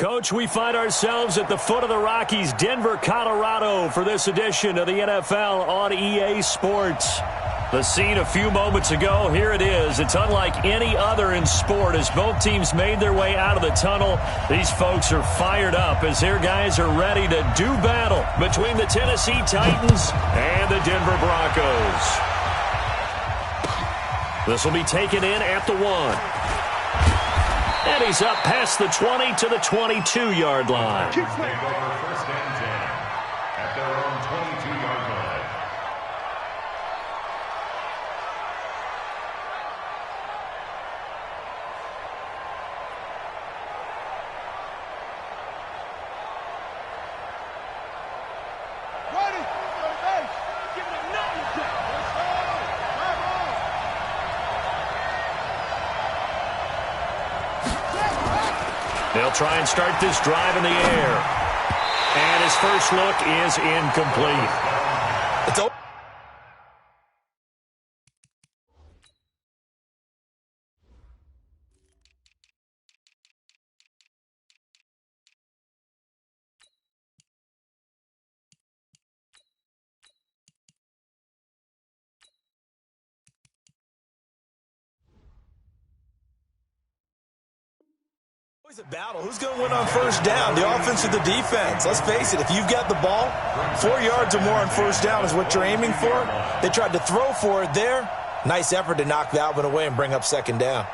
Coach, we find ourselves at the foot of the Rockies, Denver, Colorado, for this edition of the NFL on EA Sports. The scene a few moments ago, here it is. It's unlike any other in sport as both teams made their way out of the tunnel. These folks are fired up as their guys are ready to do battle between the Tennessee Titans and the Denver Broncos. This will be taken in at the 1. And he's up past the 20 to the 22-yard line. First and 10 at their own 22-yard line. They'll try and start this drive in the air. And his first look is incomplete. It's over. It's a battle. Who's going to win on first down, the offense or the defense? Let's face it, if you've got the ball, 4 yards or more on first down is what you're aiming for. They tried to throw for it there. Nice effort to knock that one away and bring up second down.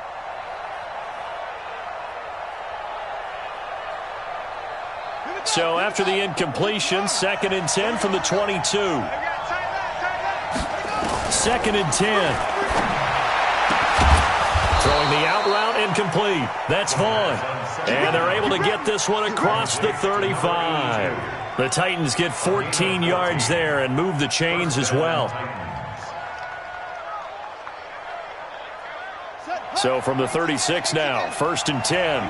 So after the incompletion, 2nd and 10 from the 22. 2nd and 10. Throwing the out route incomplete. That's Vaughn. And they're able to get this one across the 35. The Titans get 14 yards there and move the chains as well. So from the 36 now, 1st and 10.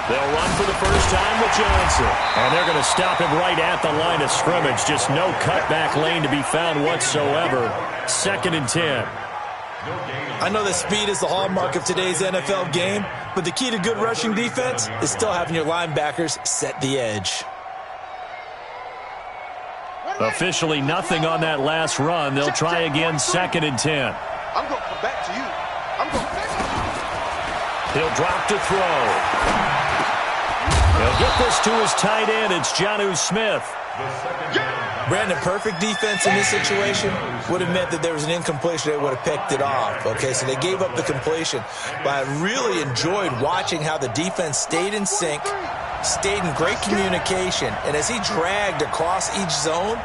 They'll run for the first time with Johnson. And they're going to stop him right at the line of scrimmage. Just no cutback lane to be found whatsoever. 2nd and 10. I know that speed is the hallmark of today's NFL game, but the key to good rushing defense is still having your linebackers set the edge. Officially nothing on that last run. They'll try again, 2nd and 10. I'm going to come back to you. He'll drop to throw. He'll get this to his tight end. It's Jonnu Smith. Brandon, perfect defense in this situation would have meant that there was an incompletion. They would have picked it off. Okay, so they gave up the completion. But I really enjoyed watching how the defense stayed in sync, stayed in great communication. And as he dragged across each zone,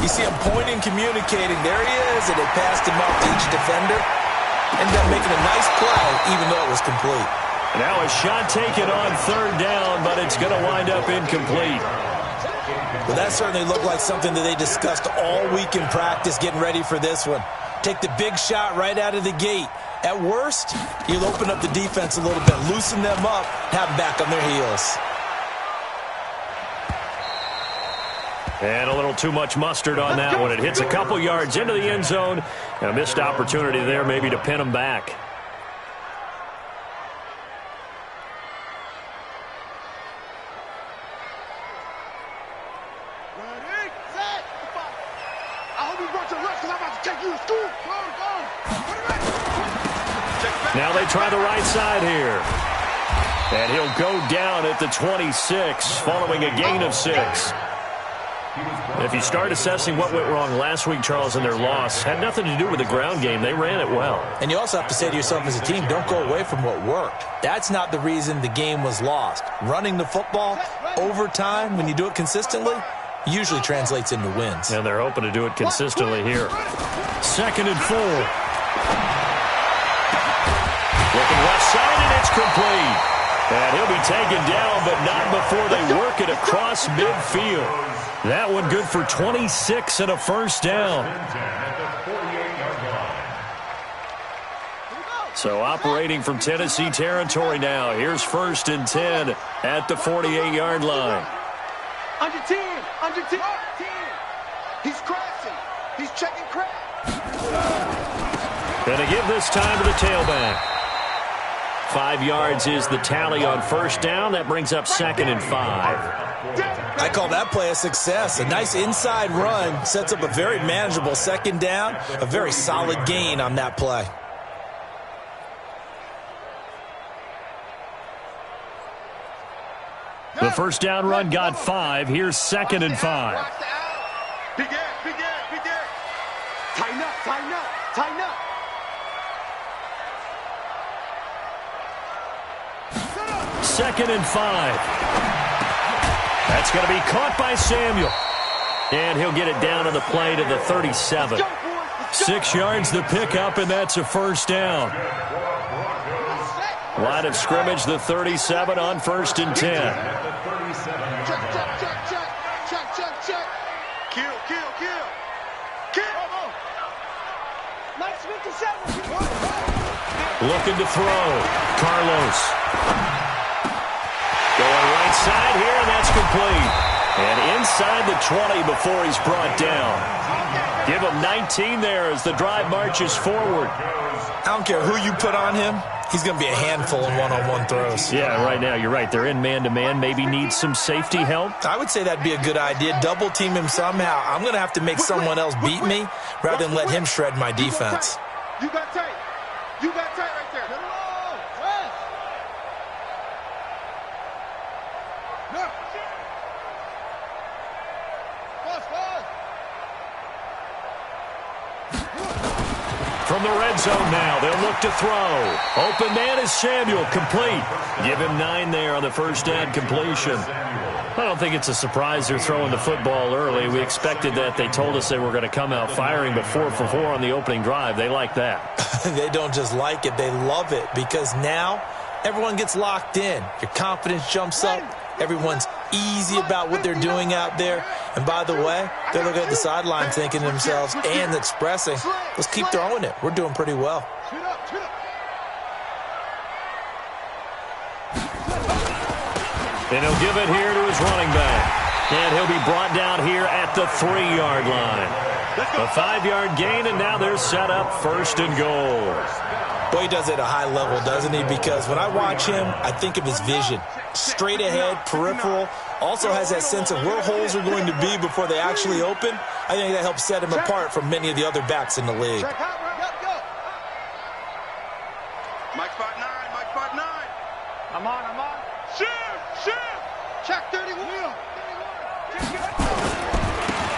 you see him pointing, communicating. There he is, and they passed him up to each defender. Ended up making a nice play, even though it was complete. Now a shot taken on 3rd down, but it's going to wind up incomplete. Well, that certainly looked like something that they discussed all week in practice getting ready for this one. Take the big shot right out of the gate. At worst, you'll open up the defense a little bit, loosen them up, have them back on their heels. And a little too much mustard on that one. It hits a couple yards into the end zone. And a missed opportunity there maybe to pin them back. Now they try the right side here. And he'll go down at the 26 following a gain of 6. If you start assessing what went wrong last week, Charles, in their loss, had nothing to do with the ground game. They ran it well. And you also have to say to yourself as a team, don't go away from what worked. That's not the reason the game was lost. Running the football over time, when you do it consistently, usually translates into wins. And they're hoping to do it consistently here. 2nd and 4. Looking left side, and it's complete. And he'll be taken down, but not before they work it across midfield. That one good for 26 and a first down. So operating from Tennessee territory now. Here's 1st and 10 at the 48-yard line. Under 10, under 10. He's crashing. He's checking crash. Going to give this time to the tailback. 5 yards is the tally on first down. That brings up 2nd and 5. I call that play a success. A nice inside run sets up a very manageable 2nd down, a very solid gain on that play. The first down run got 5. Here's 2nd and 5. Big air, big air, big air. Tighten up, tighten up, tighten up. 2nd and 5. That's going to be caught by Samuel. And he'll get it down on the play to the 37. 6 yards the pickup, and that's a first down. Line of scrimmage, the 37 on 1st and 10. Check, check. Kill. Nice 57. Looking to throw. Carlos. Going right side here, and that's complete. And inside the 20 before he's brought down. Give him 19 there as the drive marches forward. I don't care who you put on him. He's going to be a handful in one-on-one throws. Yeah, right now, you're right. They're in man-to-man. Maybe need some safety help. I would say that'd be a good idea. Double team him somehow. I'm going to have to make someone else beat me rather than let him shred my defense. You got tight. You got tight right there. From the red zone now, they'll look to throw. Open man is Samuel, complete. Give him 9 there on the first down completion. I don't think it's a surprise they're throwing the football early. We expected that. They told us they were going to come out firing, but 4 for 4 on the opening drive. They like that. They don't just like it, they love it, because now everyone gets locked in. Your confidence jumps up. Everyone's easy about what they're doing out there. And by the way, they're looking at the sideline thinking to themselves and expressing, let's keep throwing it. We're doing pretty well. And he'll give it here to his running back. And he'll be brought down here at the 3-yard line. A 5-yard gain, and now they're set up 1st and goal. Boy, he does it at a high level, doesn't he? Because when I watch him, I think of his vision. Straight ahead, peripheral. Also has that sense of where holes are going to be before they actually open. I think that helps set him apart from many of the other backs in the league. Mike spot 9. I'm on. Shoot. Check 31.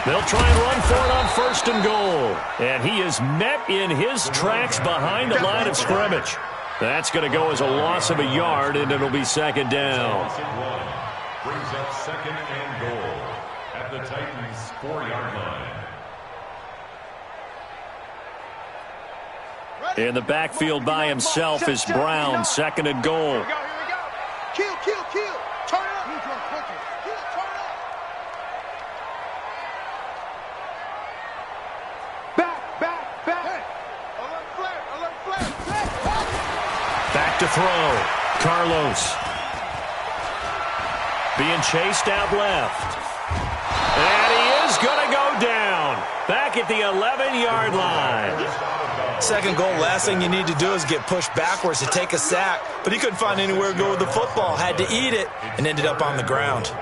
They'll try and run for it on 1st and goal. And he is met in his tracks behind the line of scrimmage. That's going to go as a loss of a yard, and it'll be 2nd down. Brings up 2nd and goal at the Titans' 4-yard line. In the backfield by himself is Brown, 2nd and goal. Here we go. Kill. Turn it up. Back. Alert flare. Back to throw. Carlos. Being chased out left. And he is going to go down. Back at the 11-yard line. 2nd goal, last thing you need to do is get pushed backwards to take a sack. But he couldn't find anywhere to go with the football. Had to eat it and ended up on the ground.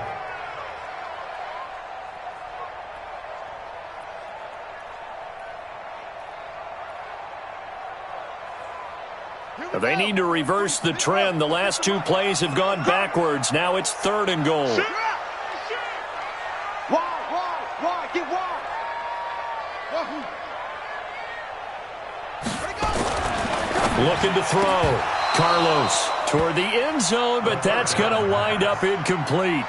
They need to reverse the trend. The last 2 plays have gone backwards. Now it's 3rd and goal. Wide. Get wide. Looking to throw. Carlos toward the end zone, but that's going to wind up incomplete.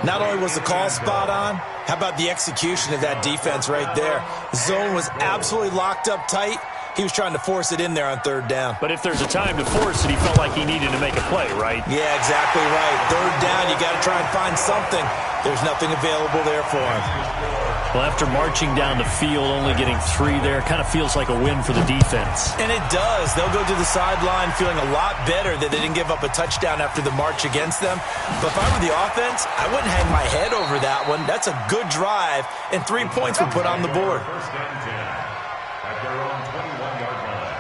Not only was the call spot on, how about the execution of that defense right there? The zone was absolutely locked up tight. He was trying to force it in there on 3rd down. But if there's a time to force it, he felt like he needed to make a play, right? Yeah, exactly right. 3rd down, you got to try and find something. There's nothing available there for him. Well, after marching down the field, only getting 3 there, kind of feels like a win for the defense. And it does. They'll go to the sideline feeling a lot better that they didn't give up a touchdown after the march against them. But if I were the offense, I wouldn't hang my head over that one. That's a good drive, and 3 points were put on the board. 1st and 10 at their own 21-yard line.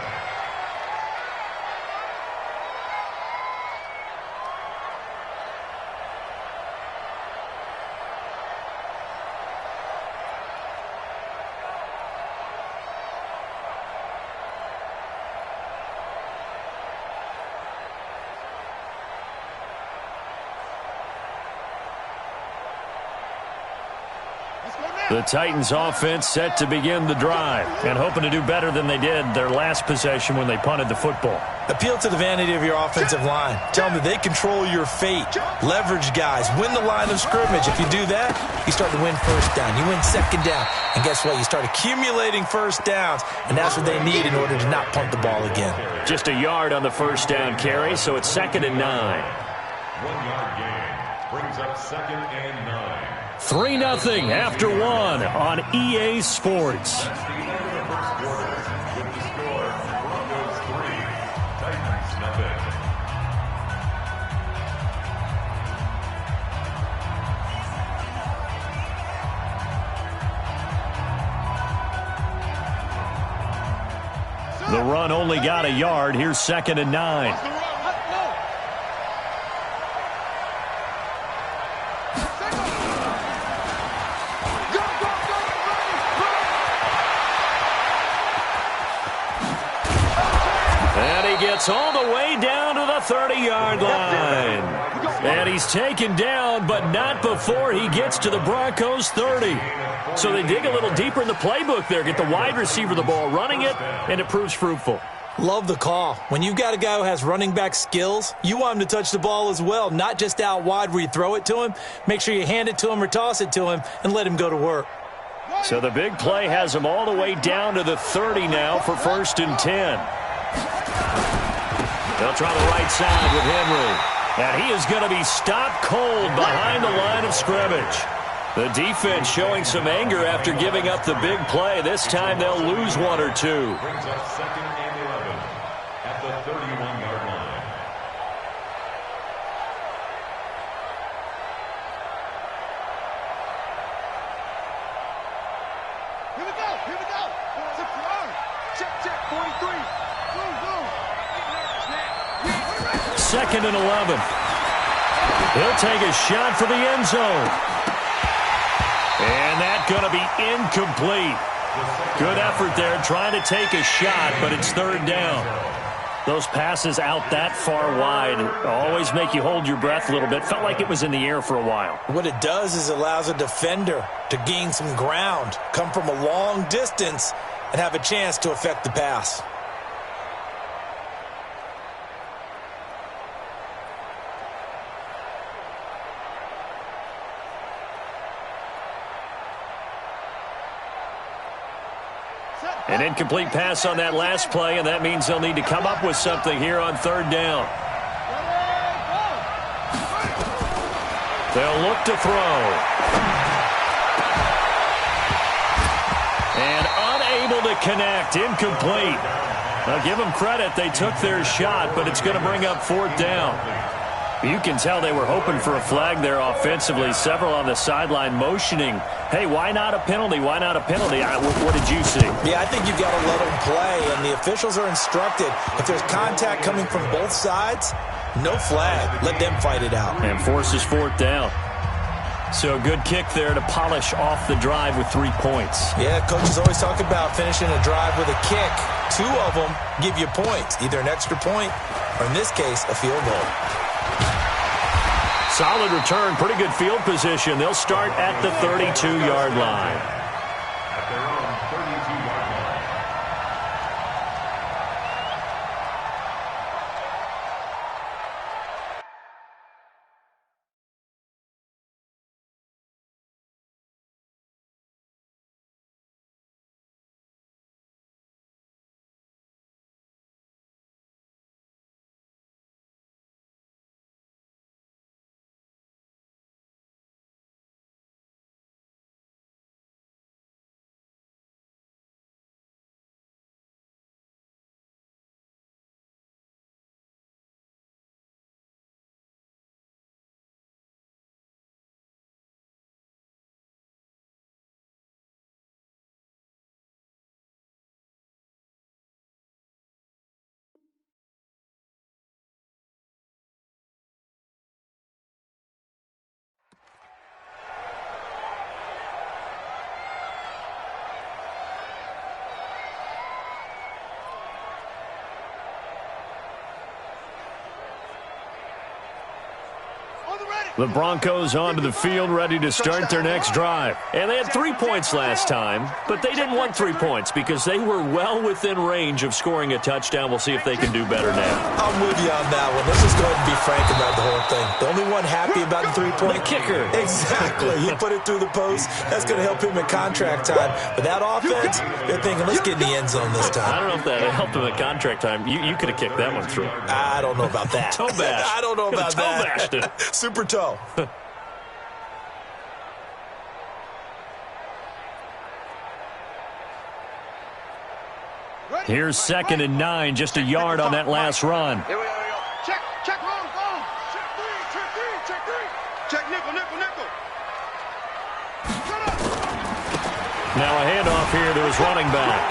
The Titans offense set to begin the drive and hoping to do better than they did their last possession when they punted the football. Appeal to the vanity of your offensive line. Tell them that they control your fate. Leverage guys. Win the line of scrimmage. If you do that, you start to win first down. You win second down. And guess what? You start accumulating first downs, and that's what they need in order to not punt the ball again. Just a yard on the first down carry, so it's 2nd and 9. 1 yard gain brings up 2nd and 9. 3-0 after 1 on EA Sports. That's the end of the first quarter with the score Broncos 3, Titans nothing. The run only got a yard. Here's 2nd and 9. Gets all the way down to the 30-yard line. And he's taken down, but not before he gets to the Broncos' 30. So they dig a little deeper in the playbook there, get the wide receiver the ball, running it, and it proves fruitful. Love the call. When you've got a guy who has running back skills, you want him to touch the ball as well, not just out wide where you throw it to him. Make sure you hand it to him or toss it to him and let him go to work. So the big play has him all the way down to the 30 now for 1st and 10. They'll try the right side with Henry. And he is going to be stopped cold behind the line of scrimmage. The defense showing some anger after giving up the big play. This time they'll lose 1 or 2. Brings up 2nd and 11 at the 31-yard line. Here we go. Here we go. Check, 43. Go. 2nd and 11. He'll take a shot for the end zone. And that's going to be incomplete. Good effort there trying to take a shot, but it's 3rd down. Those passes out that far wide always make you hold your breath a little bit. Felt like it was in the air for a while. What it does is it allows a defender to gain some ground, come from a long distance, and have a chance to affect the pass. An incomplete pass on that last play, and that means they'll need to come up with something here on 3rd down. They'll look to throw. And unable to connect. Incomplete. Now give them credit. They took their shot, but it's going to bring up 4th down. You can tell they were hoping for a flag there offensively. Several on the sideline motioning, hey, why not a penalty? Why not a penalty? What did you see? Yeah, I think you've got to let them play, and the officials are instructed. If there's contact coming from both sides, no flag. Let them fight it out. And forces 4th down. So good kick there to polish off the drive with 3 points. Yeah, coaches always talk about finishing a drive with a kick. 2 of them give you points, either an extra point or, in this case, a field goal. Solid return, pretty good field position. They'll start at the 32-yard line. The Broncos onto the field, ready to start their next drive. And they had 3 points last time, but they didn't want 3 points because they were well within range of scoring a touchdown. We'll see if they can do better now. I'm with you on that one. Let's just go ahead and be frank about the whole thing. The only one happy about the 3-point? The kicker. Exactly. He put it through the post. That's going to help him at contract time. But that offense, they're thinking, let's get in the end zone this time. I don't know if that helped him at contract time. You could have kicked that one through. I don't know about that. Toe bash. I don't know about that. Toe bashed it. Super toe. Here's 2nd and 9, just a yard on that last run. Here we go. Check wrong. Check three. Check nickel. Now a handoff here to his running back.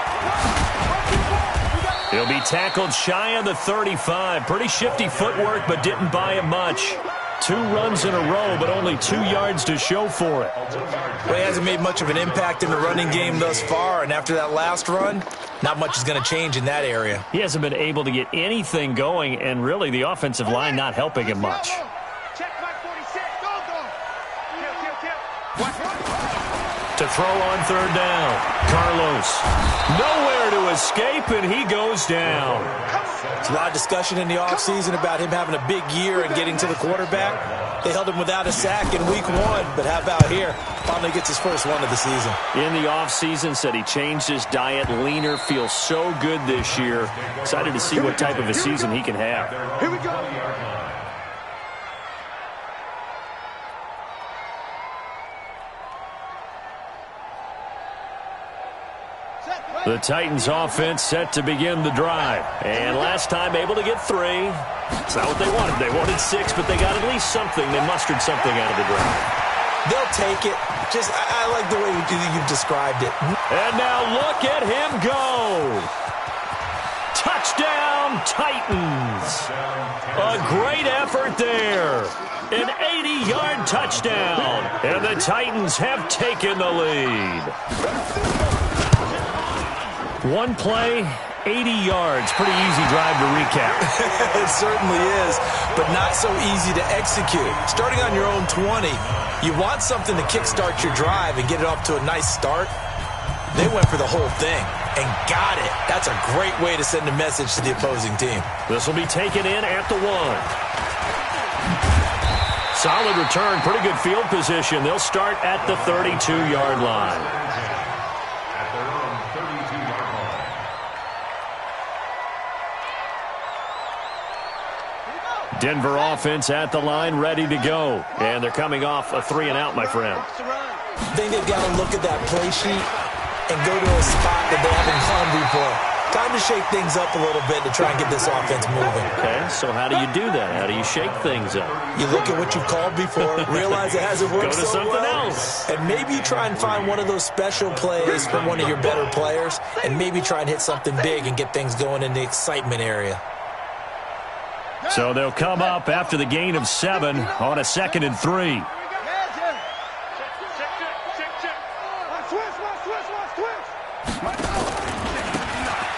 He'll be tackled shy of the 35. Pretty shifty footwork, but didn't buy him much. 2 runs in a row, but only 2 yards to show for it. Well, he hasn't made much of an impact in the running game thus far, and after that last run, not much is going to change in that area. He hasn't been able to get anything going, and really the offensive line not helping him much. Check Mike 46. Go. To throw on 3rd down. Carlos. Nowhere to escape, and he goes down. There's a lot of discussion in the offseason about him having a big year and getting to the quarterback. They held him without a sack in week 1, but how about here? Finally gets his first one of the season. In the offseason, said he changed his diet, leaner, feels so good this year. Excited to see what type of a season he can have. Here we go. The Titans offense set to begin the drive. And last time able to get 3. It's not what they wanted. They wanted 6, but they got at least something. They mustered something out of the drive. They'll take it. I like the way you've described it. And now look at him go. Touchdown, Titans. A great effort there. An 80-yard touchdown. And the Titans have taken the lead. 1 play, 80 yards. Pretty easy drive to recap. It certainly is, but not so easy to execute. Starting on your own 20, you want something to kickstart your drive and get it off to a nice start. They went for the whole thing and got it. That's a great way to send a message to the opposing team. This will be taken in at the 1. Solid return, pretty good field position. They'll start at the 32-yard line. Denver offense at the line, ready to go. And they're coming off a 3-and-out, my friend. I think they've got to look at that play sheet and go to a spot that they haven't gone before. Time to shake things up a little bit to try and get this offense moving. Okay, so how do you do that? How do you shake things up? You look at what you've called before, realize it hasn't worked Go to so something well, else. and maybe try and find one of those special plays from one of your better players, and maybe try and hit something big and get things going in the excitement area. So they'll come up after the gain of 7 on a 2nd and 3.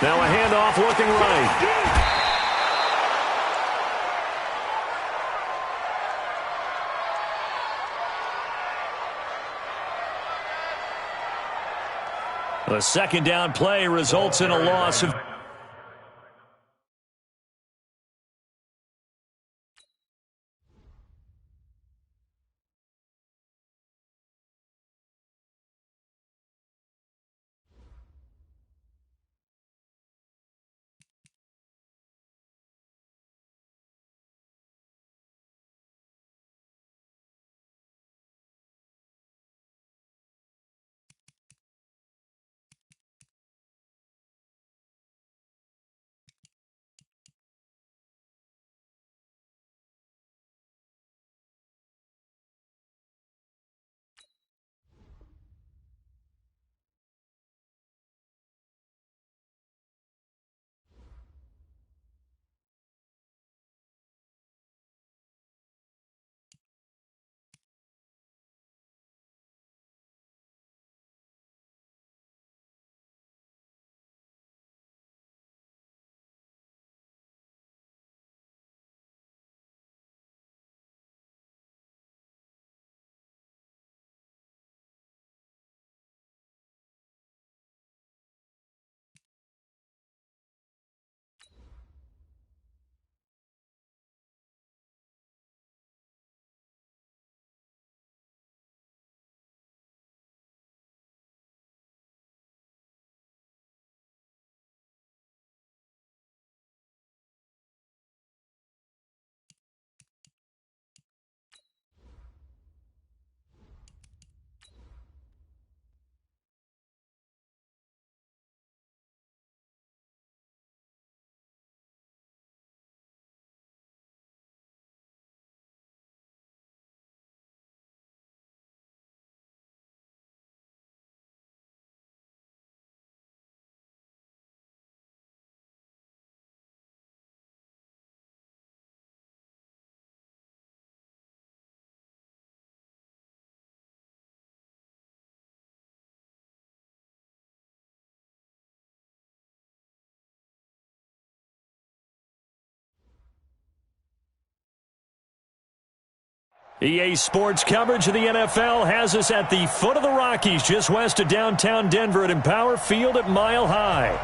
Now a handoff looking right. The 2nd down play results in a loss of EA Sports coverage of the NFL has us at the foot of the Rockies, just west of downtown Denver at Empower Field at Mile High.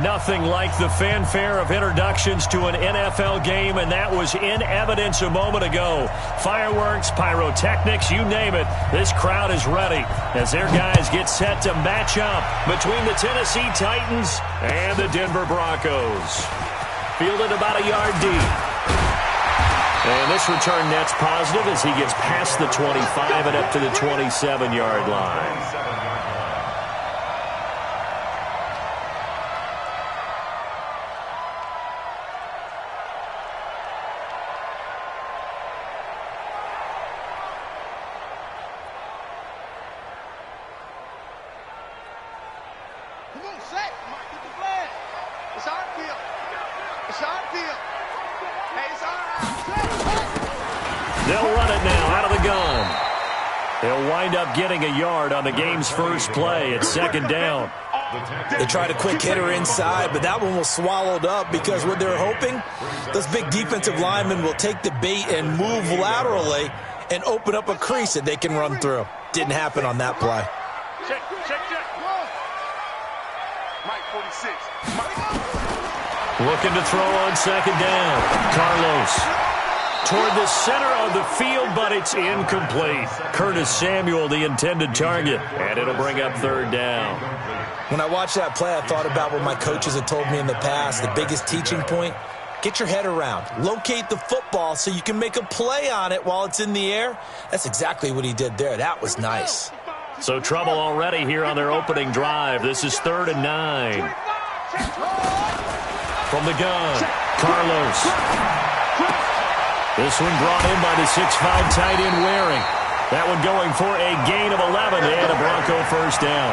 Nothing like the fanfare of introductions to an NFL game, and that was in evidence a moment ago. Fireworks, pyrotechnics, you name it. This crowd is ready as their guys get set to match up between the Tennessee Titans and the Denver Broncos. Fielded about a yard deep. And this return net's positive as he gets past the 25 and up to the 27-yard line. They'll run it now out of the gun. They'll wind up getting a yard on the game's first play. It's second down. They tried a quick hitter inside, but that one was swallowed up because what they're hoping, those big defensive linemen will take the bait and move laterally and open up a crease that they can run through. Didn't happen on that play. Check. Mike 46. Looking to throw on second down. Carlos toward the center of the field, but it's incomplete. Curtis Samuel, the intended target, and it'll bring up third down. When I watched that play, I thought about what my coaches had told me in the past. The biggest teaching point, get your head around. Locate the football so you can make a play on it while it's in the air. That's exactly what he did there. That was nice. So trouble already here on their opening drive. This is 3rd and 9. From the gun, Carlos. This one brought in by the 6'5" tight end Waring. That one going for a gain of 11 and a Bronco first down.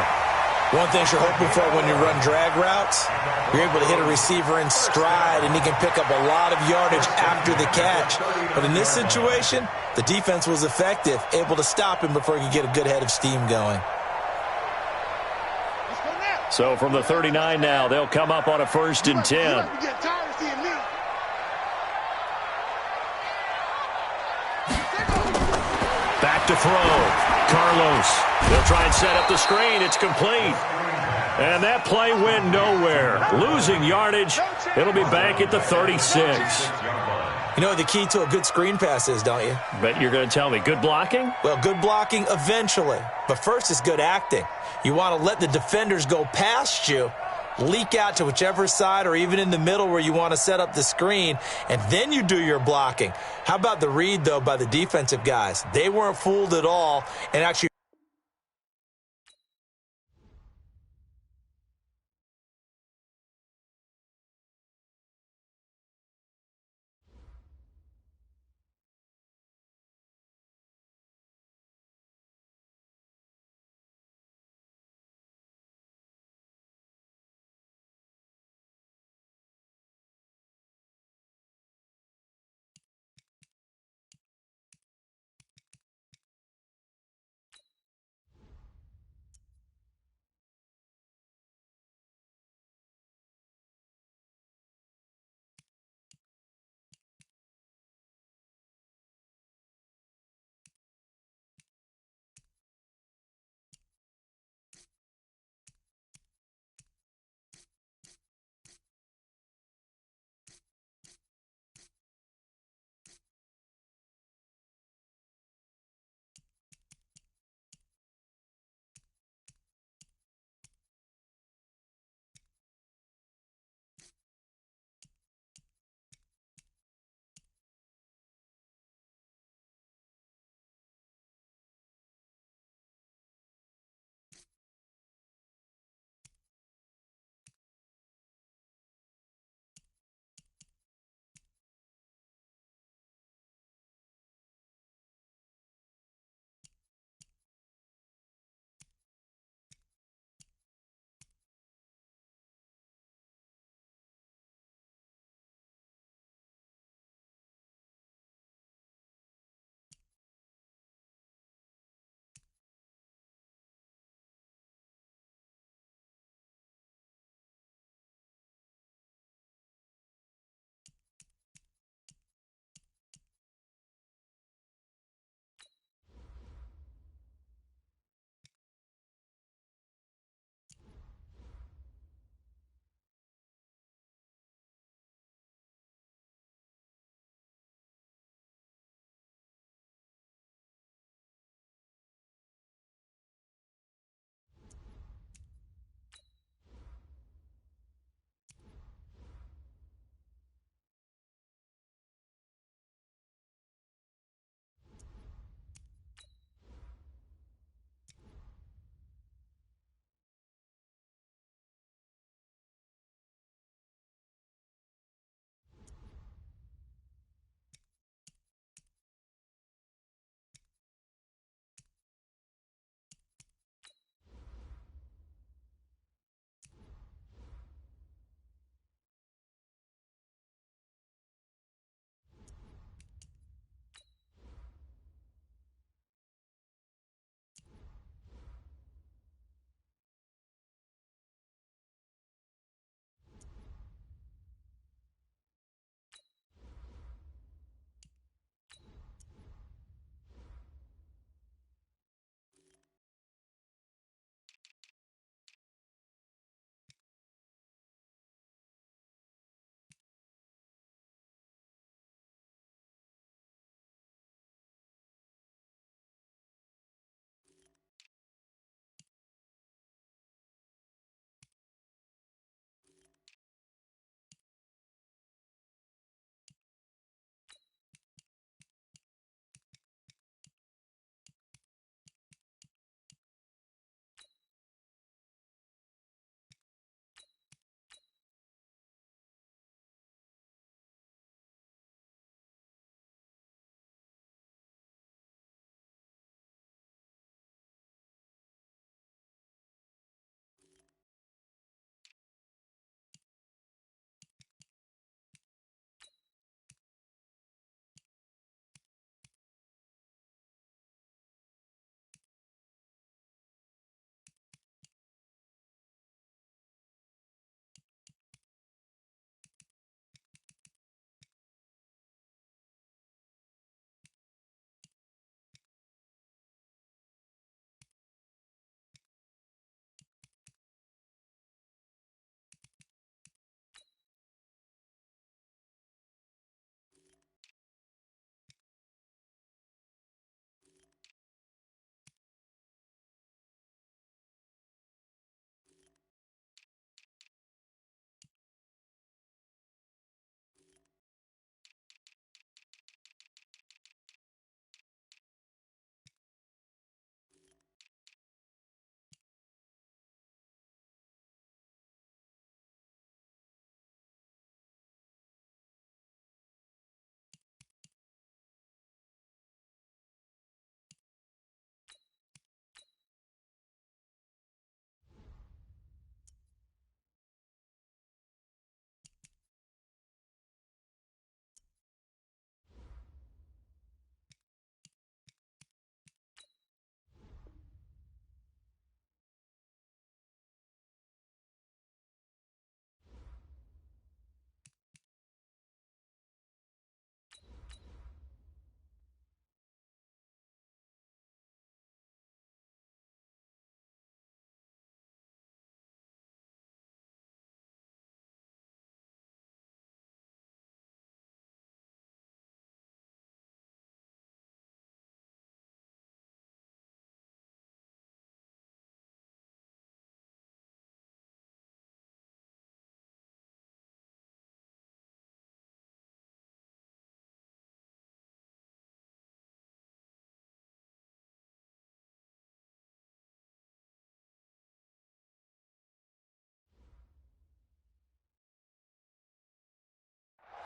One thing you're hoping for when you run drag routes, you're able to hit a receiver in stride and he can pick up a lot of yardage after the catch. But in this situation, the defense was effective, able to stop him before he could get a good head of steam going. So from the 39 now, they'll come up on a 1st and 10. Back to throw. Carlos. They'll try and set up the screen. It's complete. And that play went nowhere. Losing yardage. It'll be back at the 36. You know what the key to a good screen pass is, don't you? Bet you're going to tell me. Good blocking? Well, good blocking eventually. But first is good acting. You want to let the defenders go past you, leak out to whichever side or even in the middle where you want to set up the screen, and then you do your blocking. How about the read, though, by the defensive guys? They weren't fooled at all and actually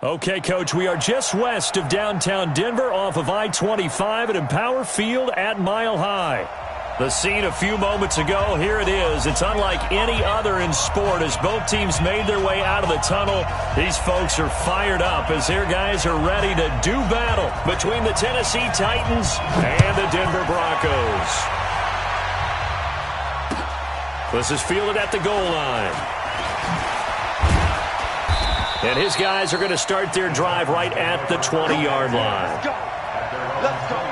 Okay, Coach, we are just west of downtown Denver off of I-25 at Empower Field at Mile High. The scene a few moments ago, here it is. It's unlike any other in sport as both teams made their way out of the tunnel. These folks are fired up as their guys are ready to do battle between the Tennessee Titans and the Denver Broncos. This is fielded at the goal line. And his guys are going to start their drive right at the 20-yard line. Let's go. Let's go.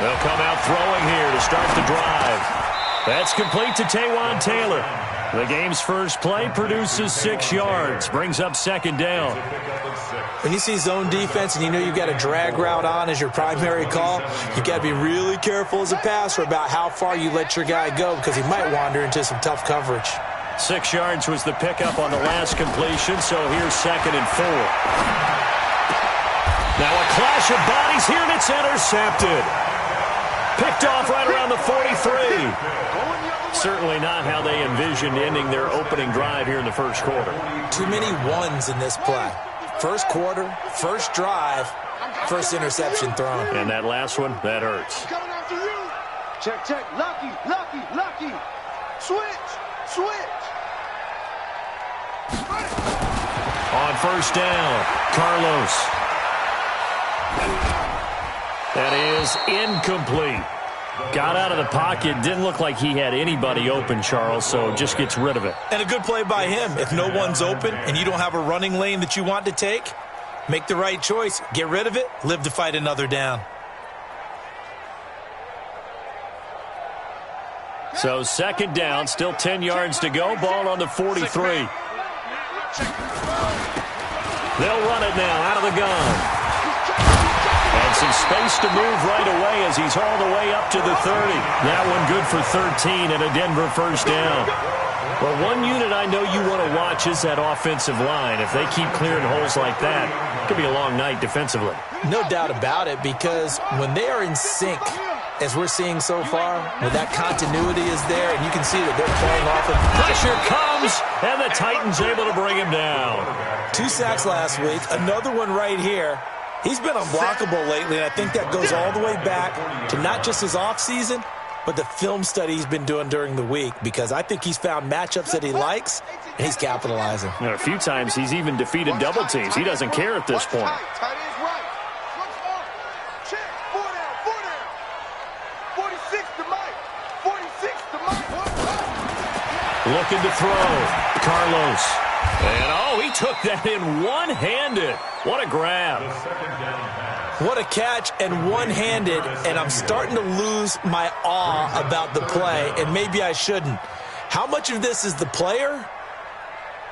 They'll come out throwing here to start the drive. That's complete to Taywan Taylor. The game's first play produces 6 yards, brings up second down. When you see zone defense and you know you've got a drag route on as your primary call, you've got to be really careful as a passer about how far you let your guy go because he might wander into some tough coverage. 6 yards was the pickup on the last completion, so here's 2nd and 4. Now a clash of bodies here, and it's intercepted. Picked off right around the 43. Certainly not how they envisioned ending their opening drive here in the first quarter. Too many ones in this play. First quarter, first drive, first interception thrown. And that last one, that hurts. Coming after you. Check, check. Lucky, lucky, lucky. Switch, switch. On first down, Carlos. That is incomplete. Got out of the pocket. Didn't look like he had anybody open, Charles, so just gets rid of it. And a good play by him. If no one's open and you don't have a running lane that you want to take, make the right choice. Get rid of it. Live to fight another down. So 2nd down, still 10 yards to go. Ball on the 43. They'll run it now out of the gun. And some space to move right away as he's all the way up to the 30. That one good for 13 and a Denver first down. Well, one unit I know you want to watch is that offensive line. If they keep clearing holes like that, it could be a long night defensively. No doubt about it, because when they are in sync, as we're seeing so far, when that continuity is there, and you can see that they're playing off of pressure comes, and the Titans able to bring him down. 2 sacks last week, another one right here. He's been unblockable lately, and I think that goes all the way back to not just his offseason, but the film study he's been doing during the week, because I think he's found matchups that he likes, and he's capitalizing. And a few times he's even defeated double teams. He doesn't care at this point. Looking to throw. Carlos. And, oh, he took that in one-handed. What a grab. What a catch and one-handed, and I'm starting to lose my awe about the play, and maybe I shouldn't. How much of this is the player?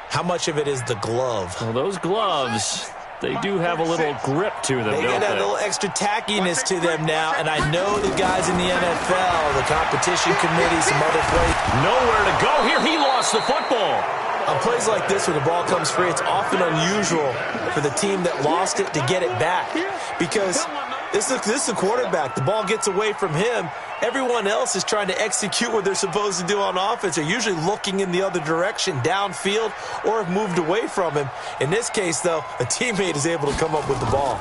How much of it is the glove? Well, those gloves, they do have a little grip to them, They don't got a they? little extra tackiness to them now, and I know the guys in the NFL, the competition committee, some other plays. Nowhere to go here. He lost the football. On plays like this where the ball comes free, it's often unusual for the team that lost it to get it back, because this is the quarterback. The ball gets away from him. Everyone else is trying to execute what they're supposed to do on offense. They're usually looking in the other direction, downfield, or have moved away from him. In this case, though, a teammate is able to come up with the ball.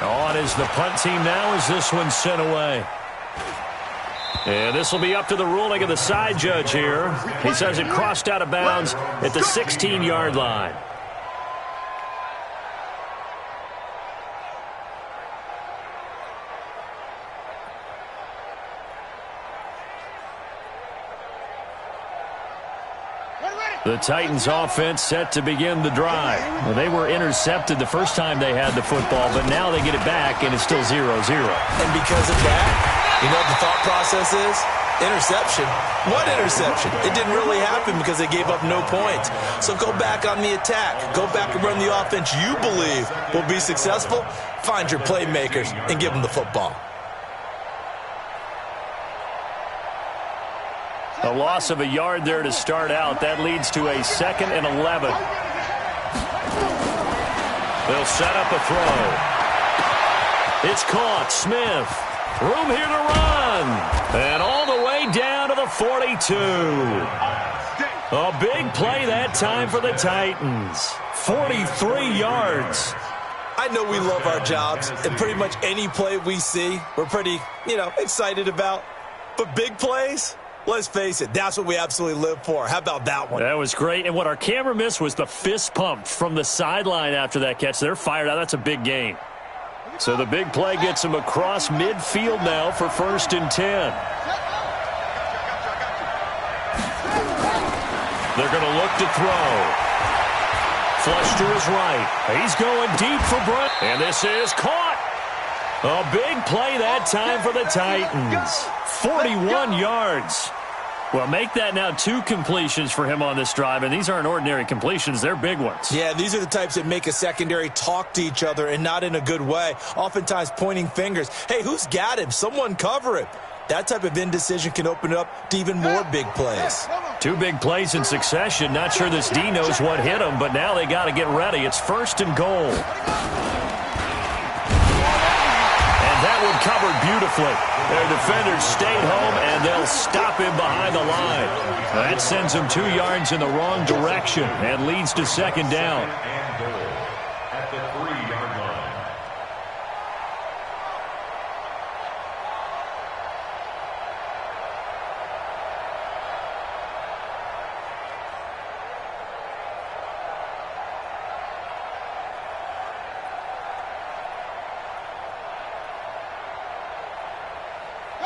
On is the punt team now as this one's sent away. And this will be up to the ruling of the side judge here. He says it crossed out of bounds at the 16-yard line. The Titans offense set to begin the drive. Well, they were intercepted the first time they had the football, but now they get it back, and it's still 0-0. And because of that, you know what the thought process is? Interception? What interception? It didn't really happen because they gave up no points. So go back on the attack. Go back and run the offense you believe will be successful. Find your playmakers and give them the football. A loss of a yard there to start out. That leads to a 2nd and 11. They'll set up a throw. It's caught. Smith. Room here to run. And all the way down to the 42. A big play that time for the Titans. 43 yards. I know we love our jobs, and pretty much any play we see, we're pretty, excited about. But big plays, let's face it, that's what we absolutely live for. How about that one? That was great. And what our camera missed was the fist pump from the sideline after that catch. They're fired out. That's a big gain. So the big play gets them across midfield now for 1st and 10. They're going to look to throw. Flush to his right. He's going deep for Brent. And this is caught. A big play that time for the Titans. 41 yards. Well, make that now 2 completions for him on this drive, and these aren't ordinary completions. They're big ones. Yeah, these are the types that make a secondary talk to each other and not in a good way, oftentimes pointing fingers. Hey, who's got him? Someone cover him. That type of indecision can open it up to even more big plays. 2 big plays in succession. Not sure this D knows what hit him, but now they got to get ready. It's 1st and goal. That one covered beautifully. Their defenders stayed home, and they'll stop him behind the line. That sends him 2 yards in the wrong direction and leads to 2nd down. And goal at the 3-yard line.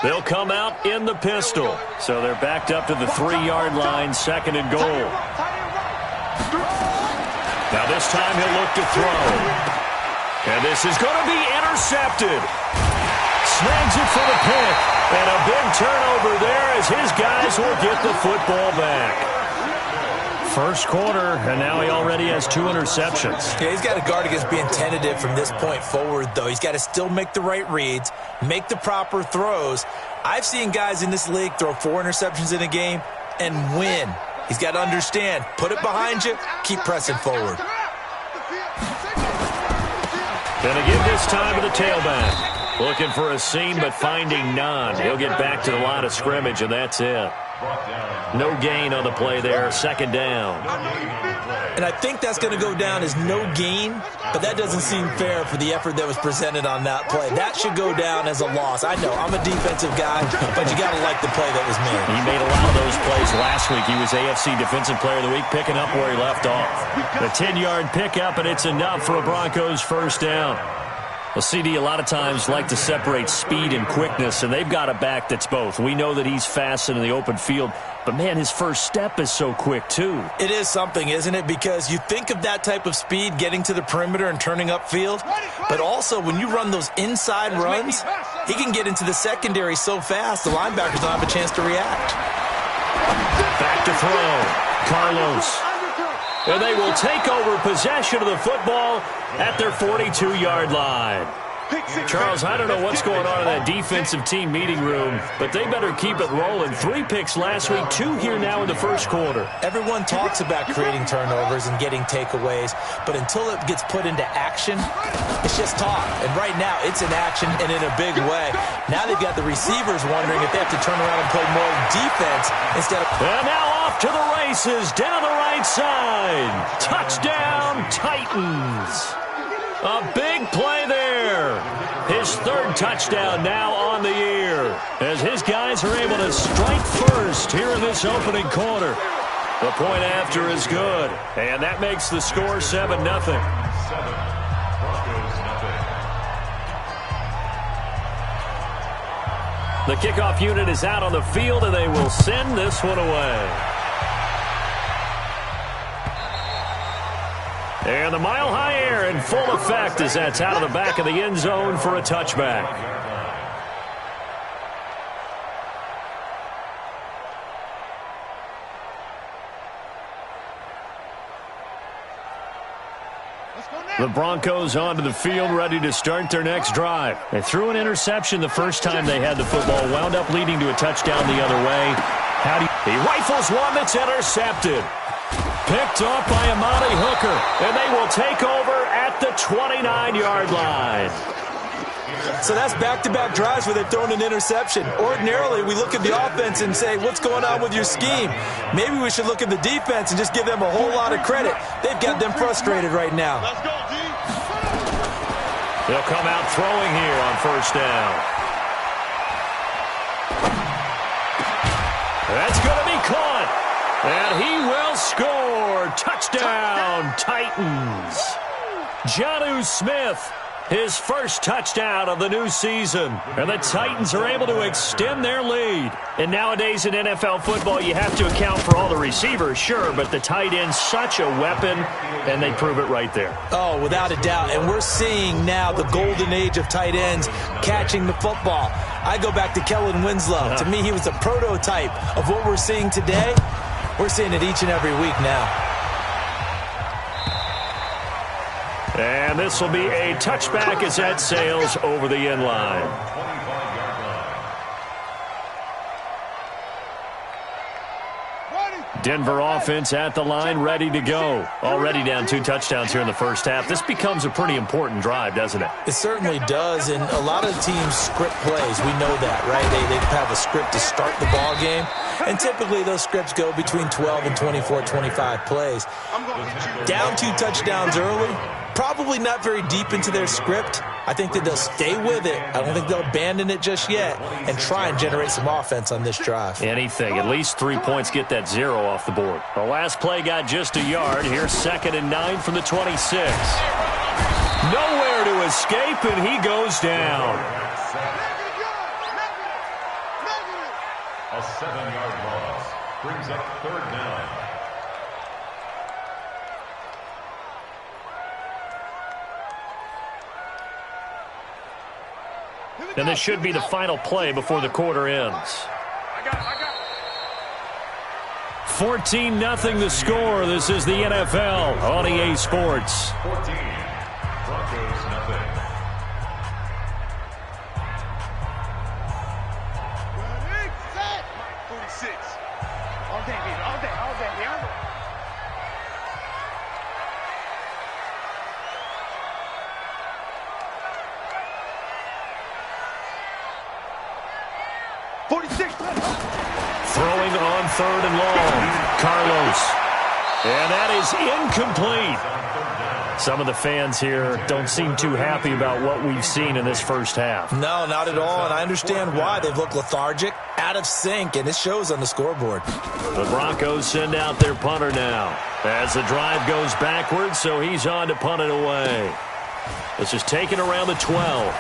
They'll come out in the pistol. So they're backed up to the 3-yard line, 2nd and goal. Now this time he'll look to throw. And this is going to be intercepted. Snags it for the pick. And a big turnover there as his guys will get the football back. First quarter, and now he already has 2 interceptions. Yeah, he's got to guard against being tentative from this point forward, though. He's got to still make the right reads, make the proper throws. I've seen guys in this league throw 4 interceptions in a game and win. He's got to understand, put it behind you, keep pressing forward. Gonna give this time to the tailback. Looking for a seam, but finding none. He'll get back to the line of scrimmage, and that's it. No gain on the play there, 2nd down. And I think that's going to go down as no gain, but that doesn't seem fair for the effort that was presented on that play. That should go down as a loss. I know, I'm a defensive guy, but you got to like the play that was made. He made a lot of those plays last week. He was AFC Defensive Player of the Week, picking up where he left off. The 10-yard pickup, and it's enough for a Broncos 1st down. Well, CD, a lot of times like to separate speed and quickness, and they've got a back that's both. We know that he's fast in the open field, but, man, his first step is so quick, too. It is something, isn't it? Because you think of that type of speed getting to the perimeter and turning upfield, but also when you run those inside runs, he can get into the secondary so fast the linebackers don't have a chance to react. Back to throw. Carlos. And they will take over possession of the football at their 42-yard line. Charles, I don't know what's going on in that defensive team meeting room, but they better keep it rolling. 3 picks last week, 2 here now in the first quarter. Everyone talks about creating turnovers and getting takeaways, but until it gets put into action, it's just talk. And right now, it's in action and in a big way. Now they've got the receivers wondering if they have to turn around and play more defense instead of... And now off to the races, down the right side. Touchdown, Titans. A big play there. His 3rd touchdown now on the year as his guys are able to strike first here in this opening quarter. The point after is good, and that makes the score 7-0. The kickoff unit is out on the field, and they will send this one away. And the mile-high air in full effect as that's out of the back of the end zone for a touchback. The Broncos onto the field, ready to start their next drive. They threw an interception the first time they had the football, wound up leading to a touchdown the other way. He rifles one that's intercepted. Picked off by Amani Hooker, and they will take over at the 29-yard line. So that's back-to-back drives where they're throwing an interception. Ordinarily, we look at the offense and say, what's going on with your scheme? Maybe we should look at the defense and just give them a whole lot of credit. They've got them frustrated right now. Let's go, D. They'll come out throwing here on first down. That's going to be caught. And he will score. Touchdown, Titans. Jonnu Smith, his first touchdown of the new season. And the Titans are able to extend their lead. And nowadays in NFL football, you have to account for all the receivers, sure, but the tight end's such a weapon, and they prove it right there. Oh, without a doubt. And we're seeing now the golden age of tight ends catching the football. I go back to Kellen Winslow. To me, he was a prototype of what we're seeing today. We're seeing it each and every week now. And this will be a touchback as that sails over the end line. Denver offense at the line, ready to go. Already down 2 touchdowns here in the first half. This becomes a pretty important drive, doesn't it? It certainly does, and a lot of teams script plays. We know that, right? They have a script to start the ball game, and typically those scripts go between 12 and 24, 25 plays. Down 2 touchdowns early, probably not very deep into their script. I think that they'll stay with it. I don't think they'll abandon it just yet and try and generate some offense on this drive. Anything. At least 3 points, get that 0 off the board. The last play got just a yard. Here's 2nd and 9 from the 26. Nowhere to escape, and he goes down. A 7-yard loss brings up 3rd down. And this should be the final play before the quarter ends. 14-0 the score. This is the NFL on EA Sports. 14, Broncos nothing. Set. 46. All day, baby. All day. All day. All day. Throwing on 3rd and long. Carlos. And that is incomplete. Some of the fans here don't seem too happy about what we've seen in this first half. No, not at all, and I understand why. They've looked lethargic, out of sync, and it shows on the scoreboard. The Broncos send out their punter now as the drive goes backwards, so he's on to punt it away. This is taken around the 12.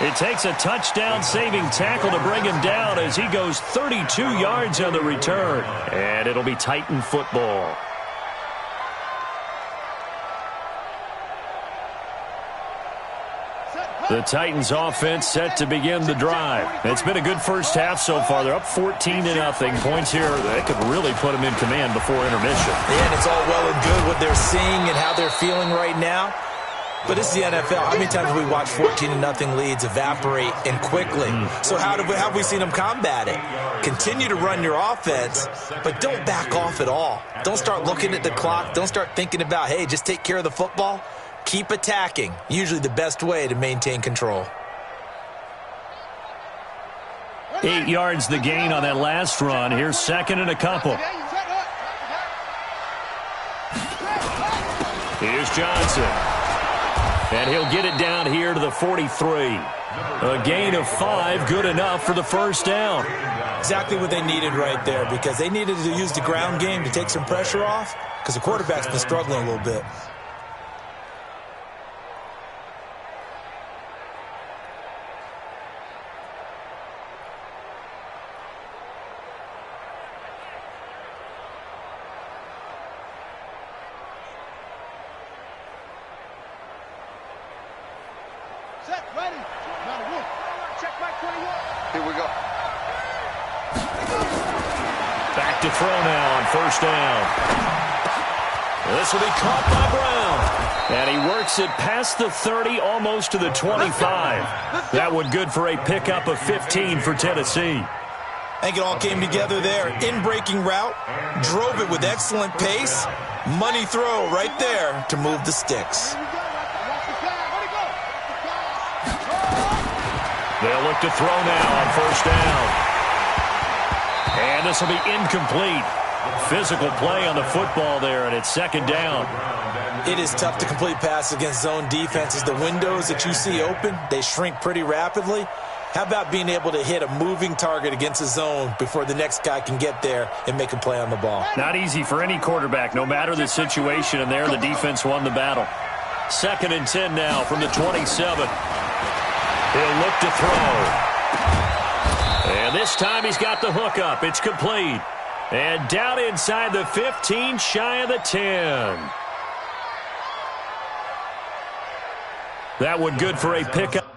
It takes a touchdown-saving tackle to bring him down as he goes 32 yards on the return. And it'll be Titan football. The Titans offense set to begin the drive. It's been a good first half so far. They're up 14-0. Points here that could really put them in command before intermission. And it's all well and good what they're seeing and how they're feeling right now. But it's the NFL. How many times have we watched 14-0 leads evaporate and quickly? So how have we seen them combat it? Continue to run your offense, but don't back off at all. Don't start looking at the clock. Don't start thinking about, hey, just take care of the football. Keep attacking. Usually the best way to maintain control. 8 yards the gain on that last run. Here's 2nd and a couple. Here's Johnson. And he'll get it down here to the 43. A gain of 5, good enough for the first down. Exactly what they needed right there, because they needed to use the ground game to take some pressure off, because the quarterback's been struggling a little bit. back to throw now on first down. This will be caught by Brown. And he works it past the 30, almost to the 25. That one good for a pickup of 15 for Tennessee. I think it all came together there. In-breaking route, drove it with excellent pace. Money throw right there to move the sticks. They'll look to throw now on first down. And this will be incomplete. Physical play on the football there, and it's second down. It is tough to complete passes against zone defenses. The windows that you see open, they shrink pretty rapidly. How about being able to hit a moving target against a zone before the next guy can get there and make a play on the ball? Not easy for any quarterback, no matter the situation, and there the defense won the battle. 2nd and 10 now from the 27. He'll look to throw. And this time he's got the hook up. It's complete. And down inside the 15, shy of the 10. That one good for a pickup.